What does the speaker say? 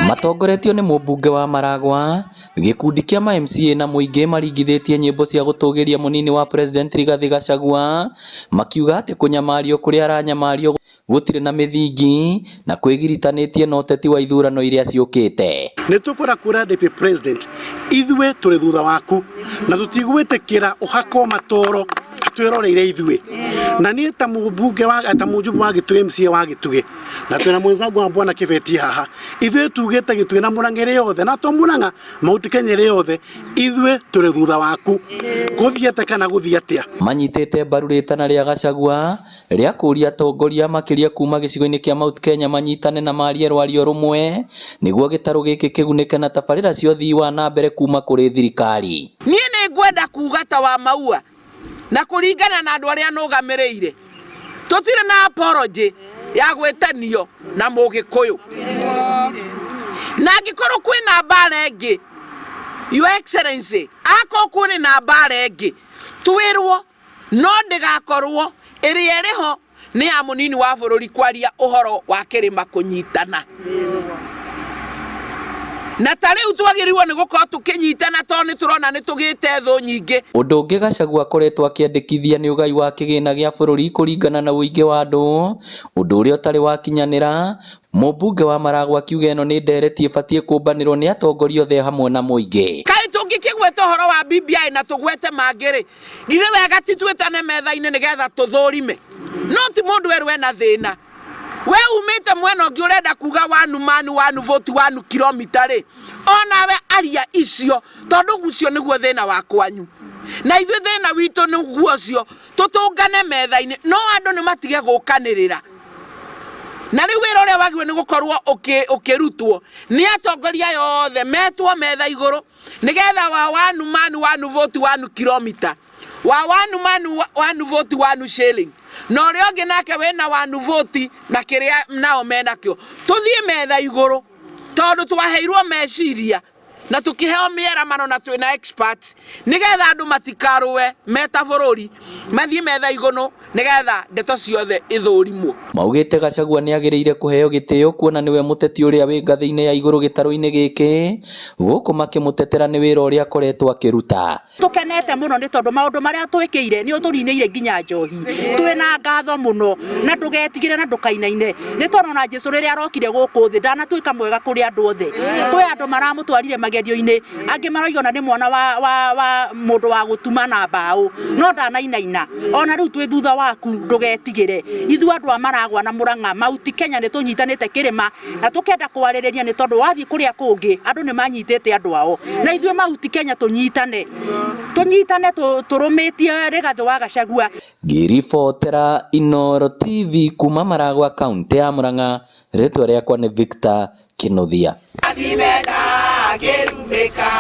Matongoretio ni mũmbunge wa Maragwa, gĩkundi kĩa ma MCA na mũingĩ maringithĩtie nyĩmbo cia gũtũgĩria mũnini wa president Rigathĩ Gachagua, makiuga atĩ kũnyamario kũrĩa aranyamario gũtirĩ na mĩthingi na kwĩgiritanĩtie na ũteti wa ithurano iria ciũkĩte. Nĩtũkwenda kwĩra Deputy President, ithuĩ tũrĩ thutha waku na tũtigwĩtĩkĩra ũhakwo matoro twĩroreire ithuĩ. Na niĩ ta mũmbunge ta mũjumbe wa Gĩtũĩ MCA wa Gĩtũĩ na twĩna mwenzangu wa Bwana Kibeti haha, ithuĩ tugĩte Gĩtũĩ na Mũrang'a yothe na to Mũrang'a Mount Kenya yothe, ithuĩ tũrĩ thutha waku gũthiĩte kana gũthiĩ atĩa. Manyitĩte mbaru rĩtana rĩa Gachagua rĩa kũria atongoria makĩria kuma gĩcigo-inĩ kĩa Mount Kenya manyitane na marie rwario rũmwe nĩguo gĩtarũ gĩkĩ kĩgunĩke na tabarĩra cia ũthii wa na mbere kuma kũrĩ thirikari. Niĩ nĩ ngwenda kuga ta wa Maua na kũringana na andũ arĩa nũgamĩrĩire, tũtirĩ na apology ya gwĩtanio na Mũgĩkũyũ. Na angĩkorwo kwĩna mbara ĩngĩ, Your Excellency, akorwo kũrĩ na mbara ĩngĩ, twĩrwo no ndĩgakorwo ĩrĩa ĩrĩho nĩ ya mũnini wa bũrũri kwaria ũhoro wa kĩrĩma kũnyitana. Na ta rĩu twagĩrĩirwo nĩ gũkorwo tũkĩnyitana tondũ nĩ tũrona nĩ tũgĩte thũ nyingĩ. Ũndũ ũngĩ Gachagua akoretwo akĩandĩkithia nĩ ũgai wa kĩgĩna gĩa bũrũri kũringana na ũingĩ wa andũ, ũndũ ũrĩa ũtarĩ wakinyanĩra. Mũmbunge wa Maragwa akiuga ĩno nĩ ndereti ĩbatiĩ kũmbanĩrwo nĩ atongoria othe hamwe na mũingĩ. Kaĩ tũngĩkĩgweta ũhoro wa BBI na tũgwete mangĩ-rĩ, githĩ wega ti twĩtane metha-inĩ nĩgetha tũthũrime? No ti mũndũ werũ ena thĩna. We umĩte mwena ũngĩ ũrenda kuga one man one vote 1 kilomita-rĩ, onawe aria icio tondũ ũcio nĩguo thĩna wa kwanyu. Na ithuĩ thĩna witũ nĩguo ũcio, tũtũngane metha-inĩ, no andũ nĩ matige gũkanĩrĩra. Na rĩu wĩra ũrĩa wagĩrĩirwo nĩ gũkorwo ũkĩrutwo nĩ atongoria yothe metwo metha igũrũ nĩgetha wa one man one vote 1 kilomita, wa one man one vote 1 shilling, na ũrĩa ũngĩ nake wĩna one vote na kĩrĩa nao menakĩo. Tũthiĩ metha igũrũ tondũ twaheirwo meciria na tũkĩheo mĩeramano na twĩna experts nĩgetha andũ matikarũe meta bũrũri, mathiĩ metha igũrũ nĩgetha ndeto ciothe ithũrimwo. Maugĩte Gachagua nĩ agĩrĩire kũheo gĩtĩo kuona nĩwe mũteti ũrĩa wĩ ngathĩ-inĩ ya igũrũ gĩtarũ-inĩ gĩkĩ, gũkũ makĩmũtetera nĩ wĩra ũrĩa akoretwo akĩruta. Tũkenete mũno nĩ tondũ maũndũ marĩa twĩkĩire nĩ ũtũninĩire nginya njohi. Twĩna ngatho mũno na ndũgetigĩre na ndũkainaine nĩ tondũ na Jesũ rĩrĩa arokire gũkũ thĩ ndanatuĩka mwega kũrĩ andũ othe. Kwĩ andũ maramũtwarire magerio-inĩ, angĩ maroiga na nĩ mwana wa mũndũ wa gũtuma na mbaũ, no ndanainaina. Ona rĩu twĩ thutha waku ndũgetigĩre. Ithuĩ andũ a Maragwa na Mũrang'a Mount Kenya nĩ tũnyitanĩte kĩrĩma na tũkenda kwarĩrĩria nĩ tondũ wathiĩ kũrĩa kũngĩ andũ nĩ manyitĩte andũ ao. Na ithuĩ Mount Kenya tũnyitane tũrũmĩtie Rigathĩ wa Gachagua. Ngĩribotera Inooro TV kuma Maragwa kaunti ya Mũrang'a, rĩtwa rĩakwa nĩ Victor Kĩnuthia.